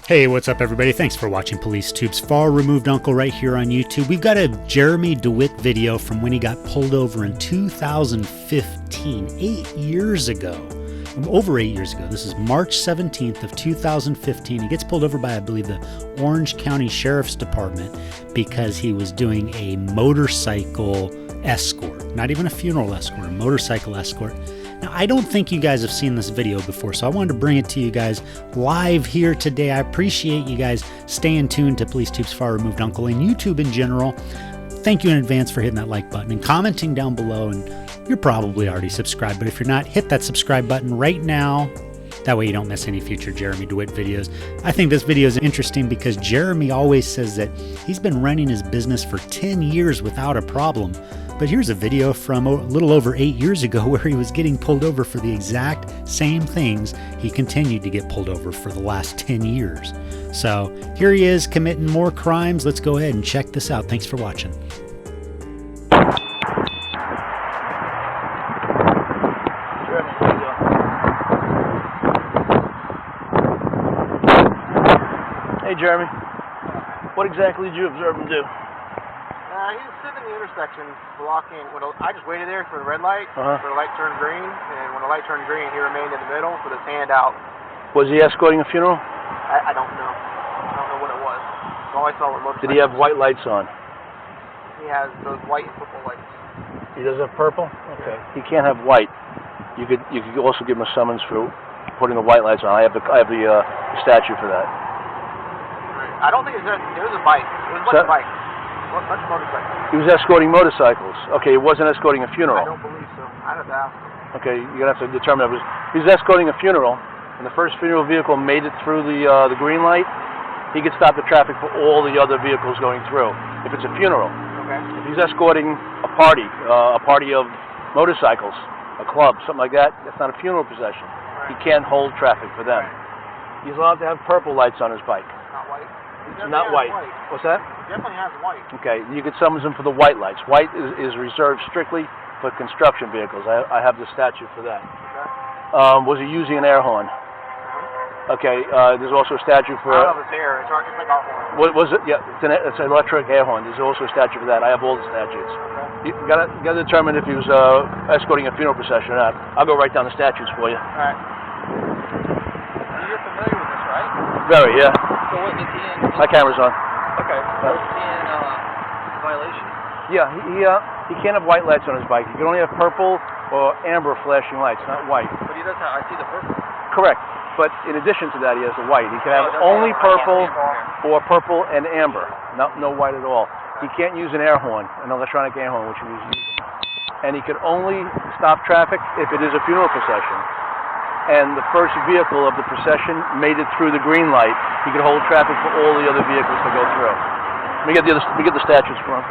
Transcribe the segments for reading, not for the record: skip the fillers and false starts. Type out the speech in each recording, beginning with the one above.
Hey, what's up everybody? Thanks for watching PoliceTube's Far Removed Uncle right here on YouTube. We've got a Jeremy Dewitte video from when he got pulled over in 2015, 8 years ago. Over 8 years ago. This is March 17th of 2015. He gets pulled over by, I believe, the Orange County Sheriff's Department because he was doing a motorcycle escort. Not even a funeral escort, a motorcycle escort. Now, I don't think you guys have seen this video before, so I wanted to bring it to you guys live here today. I appreciate you guys staying tuned to PoliceTube's Far Removed Uncle and YouTube in general. Thank you in advance for hitting that like button and commenting down below. And you're probably already subscribed, but if you're not, hit that subscribe button right now. That way you don't miss any future Jeremy Dewitte videos. I think this video is interesting because Jeremy always says that he's been running his business for 10 years without a problem. But here's a video from a little over 8 years ago where he was getting pulled over for the exact same things he continued to get pulled over for the last 10 years. So here he is committing more crimes. Let's go ahead and check this out. Thanks for watching. Hey Jeremy, what exactly did you observe him do? He was sitting in the intersection blocking. I just waited there for the red light, for the light turned green, and when the light turned green, he remained in the middle with his hand out. Was he escorting a funeral? I don't know. I don't know what it was. All I saw were motorcycles. Did he have white lights on? He has those white and purple lights. He does have purple? Okay. He can't have white. You could also give him a summons for putting the white lights on. I have the statute for that. Right. I don't think it was a bike. It was a bunch of bikes. A bunch of motorcycles. He was escorting motorcycles. Okay, he wasn't escorting a funeral. I don't believe so. I'd have to ask him. Okay, you're going to have to determine that. He was escorting a funeral, and the first funeral vehicle made it through the green light. He could stop the traffic for all the other vehicles going through, if it's a funeral. Okay. If he's escorting a party of motorcycles, a club, something like that, that's not a funeral procession. Right. He can't hold traffic for them. Right. He's allowed to have purple lights on his bike. Not white. It's not white. What's that? He definitely has white. Okay, you could summons him for the white lights. White is reserved strictly for construction vehicles. I have the statute for that. Okay. Was he using an air horn? Okay, there's also a statute for... I don't know if it's air. It's like our horn. Was it? Yeah, it's an electric air horn. There's also a statute for that. I have all the statutes. Okay. You got to determine if he was escorting a funeral procession or not. I'll go write down the statutes for you. All right. You're familiar with this, right? Very, yeah. So what is he in? My camera's on. Okay. So is he in violation? Yeah, he can't have white lights on his bike. He can only have purple or amber flashing lights, not white. But he does have, I see the purple. Correct. But in addition to that, he has the white. He can have only purple or purple and amber, no white at all. He can't use an air horn, an electronic air horn, which he was using. And he could only stop traffic if it is a funeral procession. And the first vehicle of the procession made it through the green light. He could hold traffic for all the other vehicles to go through. Let me get the statutes for him.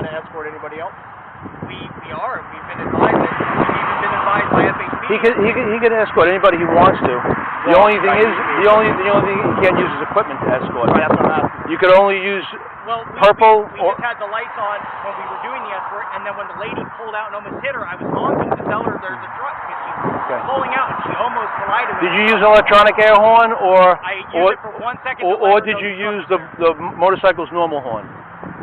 allowed to escort anybody else? We are. We've been advised. We've even been advised by FHP. He can escort anybody he wants to. The only thing is, the only thing he can't use is equipment to escort. Right, that's what I'm asking. You could only use Well, purple we or... just had the lights on when we were doing the escort, and then when the lady pulled out and almost hit her, I was honking to tell her there's a truck. She's pulling out, and she almost collided with Did you use an electronic air horn, or... I used it for 1 second. Or did you use the motorcycle's normal horn?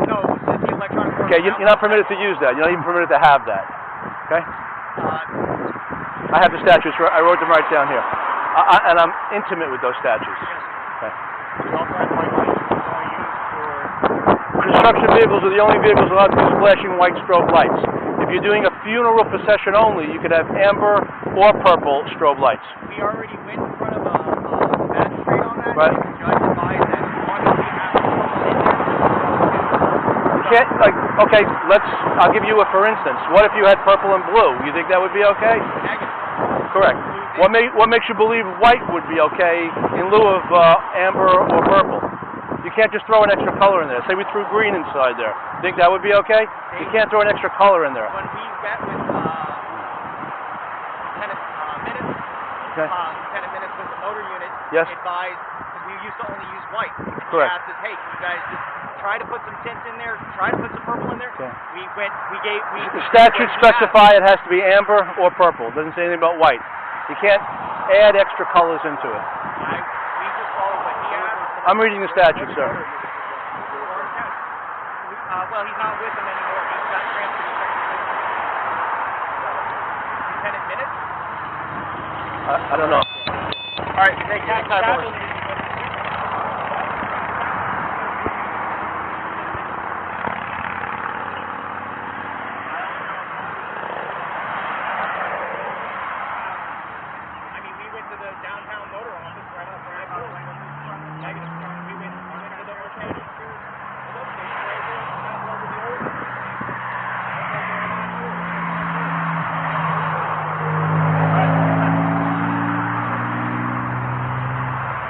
No, it was just the electronic horn. Okay, you're not permitted to use that. You're not even permitted to have that. Okay? I have the statutes. I wrote them right down here. And I'm intimate with those statutes. Okay. You also have white lights only used for... Construction vehicles are the only vehicles allowed to use flashing white strobe lights. If you're doing a funeral procession only, you could have amber or purple strobe lights. We already went in front of a magistrate on that. Right. And the judge advised that as long as we have purple in there. You can't, like, okay, I'll give you a for instance. What if you had purple and blue? You think that would be okay? Negative. Correct. What makes you believe white would be okay in lieu of amber or purple? You can't just throw an extra color in there. Say we threw green inside there. Think that would be okay? You can't throw an extra color in there. When we met with Lieutenant Minutes, Okay. Lieutenant Minutes with the motor unit, Yes. advised, because we used to only use white. Correct. He asked us, hey, you guys just try to put some tints in there, try to put some purple in there. Okay. The statutes specify it has to be amber or purple. It doesn't say anything about white. You can't add extra colors into it. We just followed what he asked. I'm reading the statute, sir. Well, he's not with them anymore. He's got transferred to Lieutenant Minutes. I don't know. All right, thank you.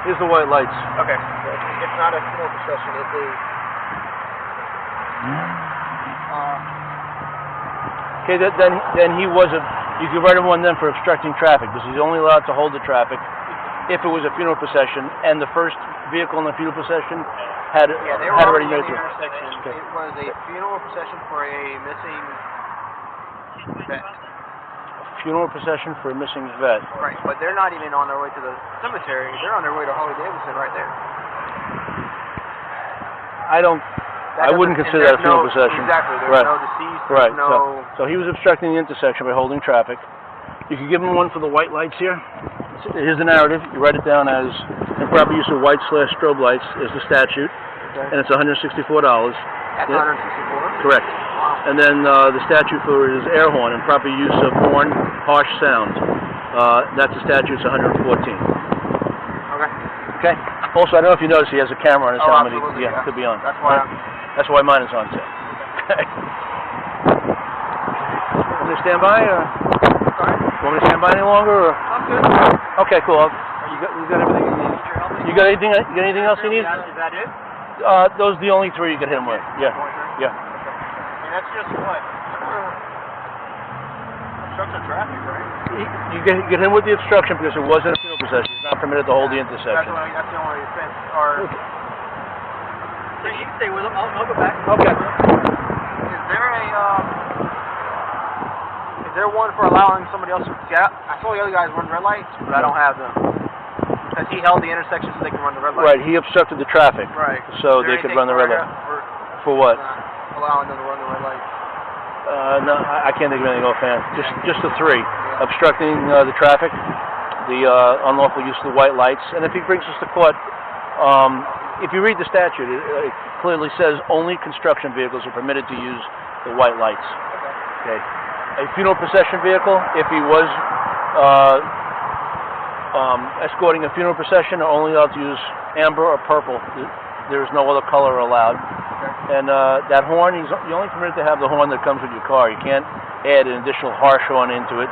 Here's the white lights. Okay. It's not a funeral procession. It's a... Okay, then he was you could write him one then for obstructing traffic, because he's only allowed to hold the traffic if it was a funeral procession, and the first vehicle in the funeral procession had already made it. Okay. It was a funeral procession for a missing vet. Funeral procession for a missing vet. Right, but they're not even on their way to the cemetery. They're on their way to Harley-Davidson right there. I wouldn't consider that a funeral procession. Exactly. There's no deceased. Right. No. So he was obstructing the intersection by holding traffic. You could give him one for the white lights here. Here's the narrative. You write it down as improper use of white/strobe lights is the statute, and it's $164. That's $164. Correct. And then the statute for his air horn, improper use of horn, harsh sound. That's the statute. It's $114. Okay. Okay. Also, I don't know if you noticed he has a camera on his helmet. Absolutely, Yeah, it could be on. That's That's why why mine is on too. Okay. Want me to stand by, or? Sorry? Want me to stand by any longer, or? I'm good. Okay, cool. You got everything you need. You got anything else you need? Is that it? Those are the only three you could hit him with. Yeah. Yeah. And that's just what? Obstruction traffic, right? You get him with the obstruction because it wasn't a funeral procession. He's not permitted to hold the intersection. That's the only offense. Or So you can stay with him. I'll go back. Okay. Is there one for allowing somebody else to... See, I saw the other guys run red lights, but I don't have them. Because he held the intersection so they can run the red lights. Right, he obstructed the traffic. Right. So they could run the red light. For what? Allowing them to run the red lights. No, I can't think of anything offhand. Just the three. Yeah. Obstructing the traffic, the unlawful use of the white lights, and if he brings us to court, if you read the statute, it clearly says only construction vehicles are permitted to use the white lights. Okay. A funeral procession vehicle, if he was escorting a funeral procession, are only allowed to use amber or purple. There is no other color allowed. And that horn, you're only permitted to have the horn that comes with your car. You can't add an additional harsh horn into it,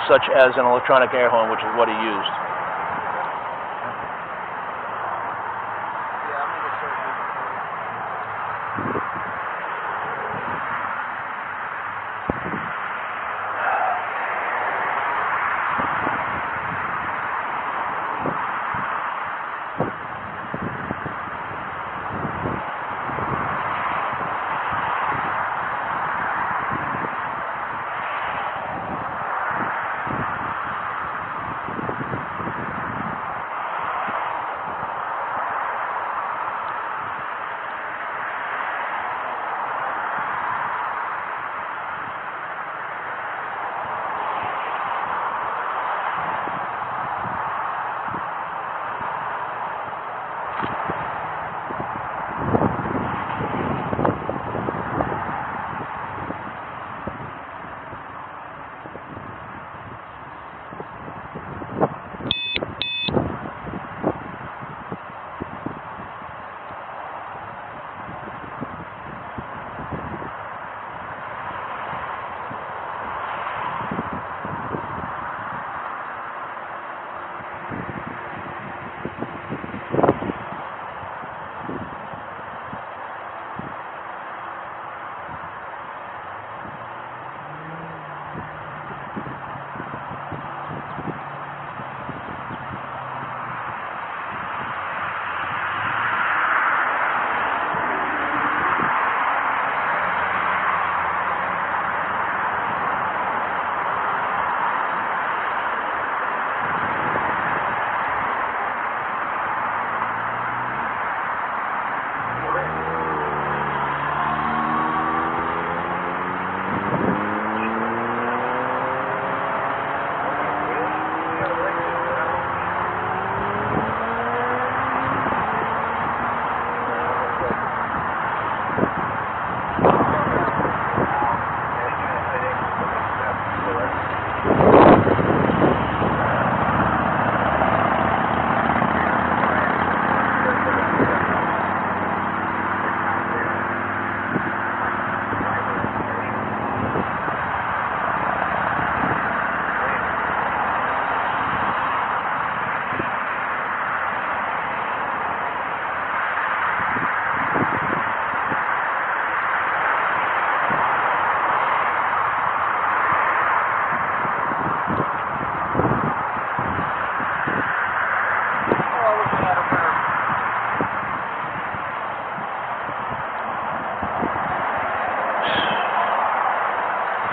such as an electronic air horn, which is what he used.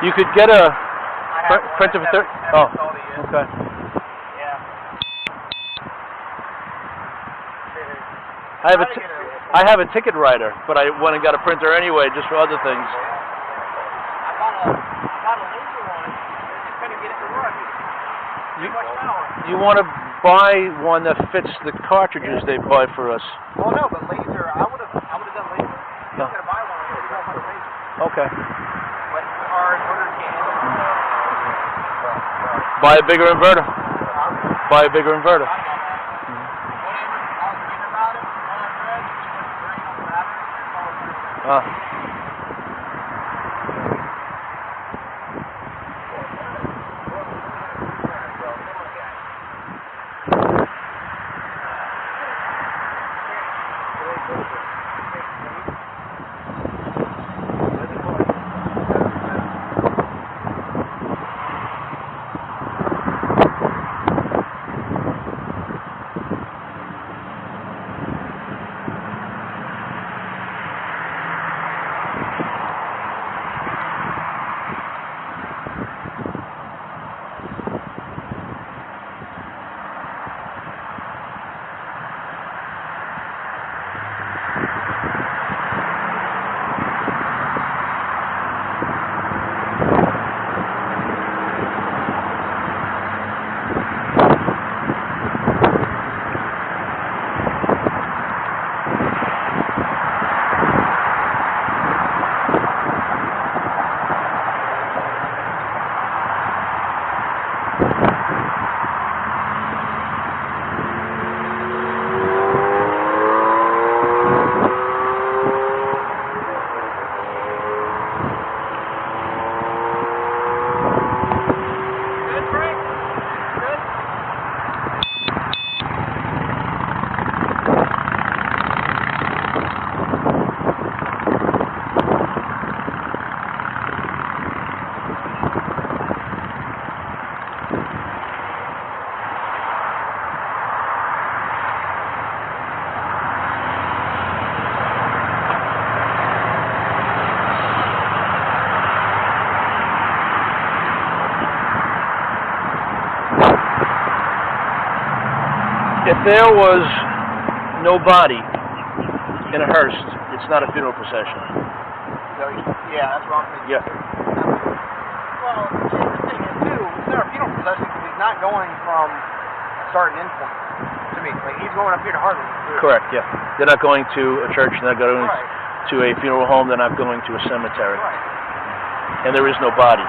You could get a printer for 30. Oh, okay. Yeah. I have a ticket writer, but I went and got a printer anyway, just for other things. I got a laser one. It's going to get it to run. Too much power. You want to buy one that fits the cartridges they buy for us. Well, no, but laser, I would have done laser. You're going to buy one. You're going to laser. Okay. But our inverter can't handle it. Buy a bigger inverter. Buy a bigger inverter. If there was no body in a hearse, it's not a funeral procession. Yeah, that's what I'm thinking. Yeah. Well, the thing is, too, it's not a funeral procession because he's not going from start and end point to me. Like, he's going up here to Harlem. Correct, yeah. They're not going to a church, they're not going to a funeral home, they're not going to a cemetery. Right. And there is no body.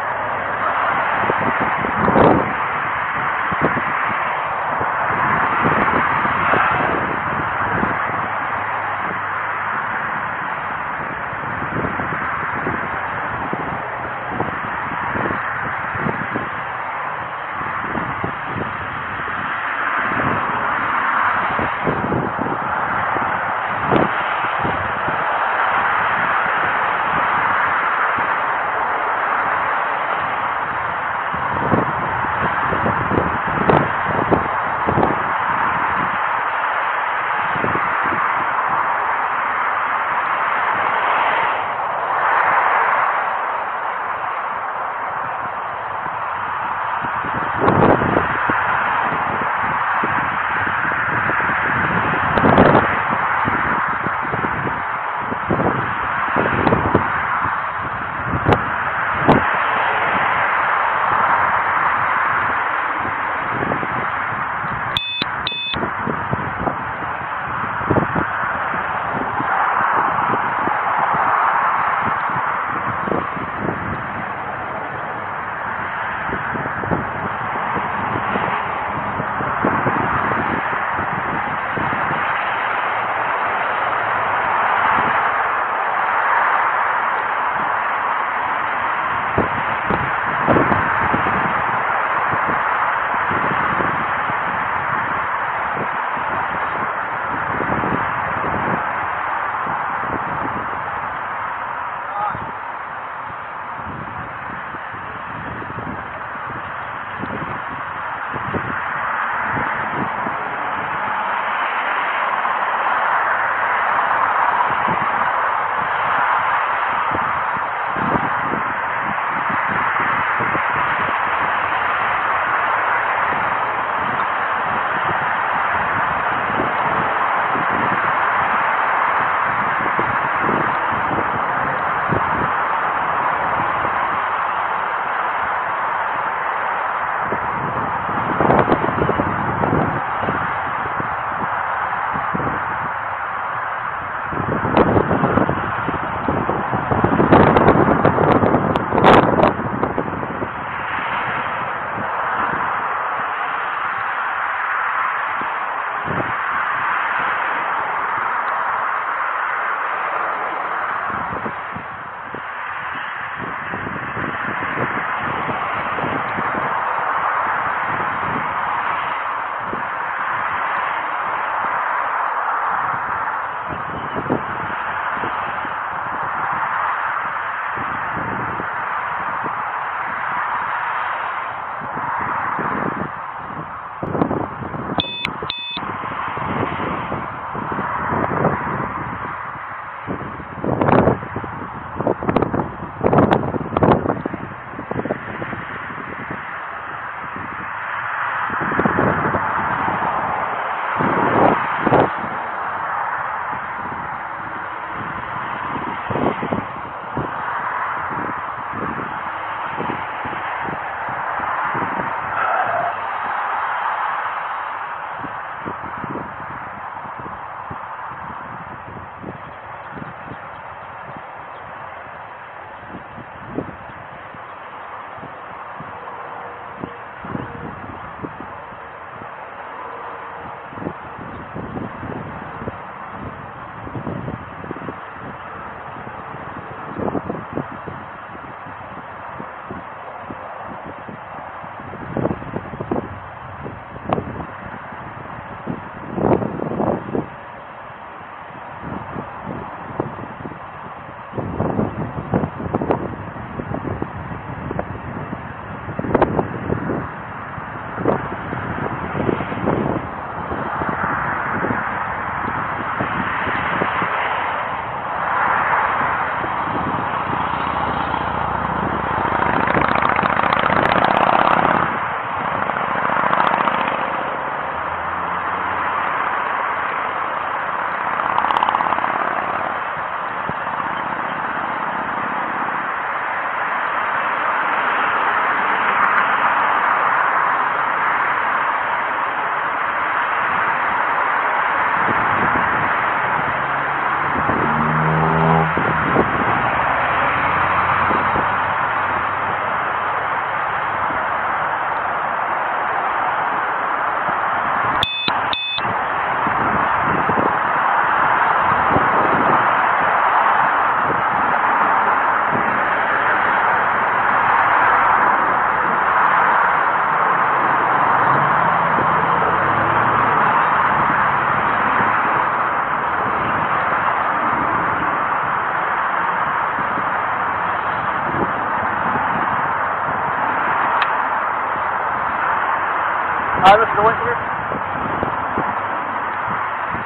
Mr. Dewitte here.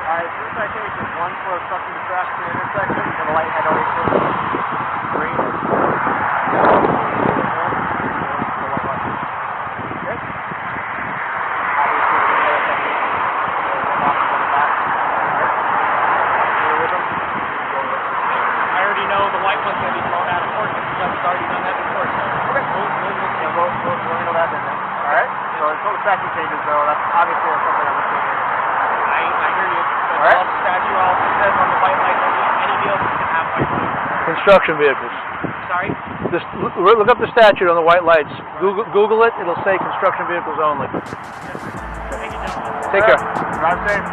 Alright, two citations. One for obstructing the traffic in the intersection, and the light had already turned green. Statute changes, though. That's obviously something I'm looking at. I hear you. But all right. The statute also says on the white light that any vehicle can have white lights. Construction vehicles. Sorry? Just look up the statute on the white lights. Google it. It'll say construction vehicles only. Thank you, gentlemen. Take care. Drive safe.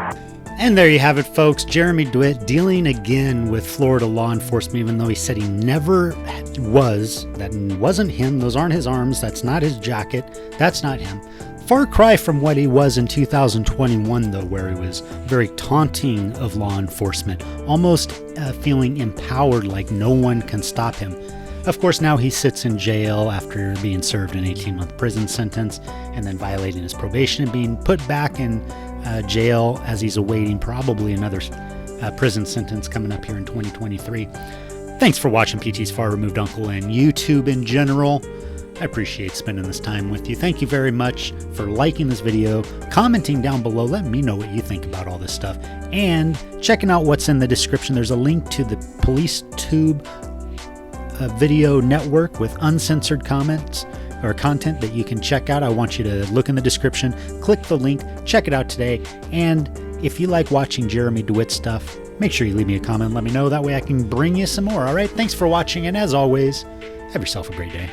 And there you have it, folks. Jeremy Dewitte dealing again with Florida law enforcement, even though he said he never was. That wasn't him. Those aren't his arms. That's not his jacket. That's not him. Far cry from what he was in 2021, though, where he was very taunting of law enforcement, almost feeling empowered, like no one can stop him. Of course, now he sits in jail after being served an 18-month prison sentence and then violating his probation and being put back in jail as he's awaiting probably another prison sentence coming up here in 2023. Thanks for watching PT's Far Removed Uncle and YouTube in general. I appreciate spending this time with you. Thank you very much for liking this video, commenting down below, letting me know what you think about all this stuff, and checking out what's in the description. There's a link to the PoliceTube video network with uncensored comments or content that you can check out. I want you to look in the description, click the link, check it out today, and if you like watching Jeremy Dewitte stuff, make sure you leave me a comment and let me know. That way I can bring you some more. All right, thanks for watching, and as always, have yourself a great day.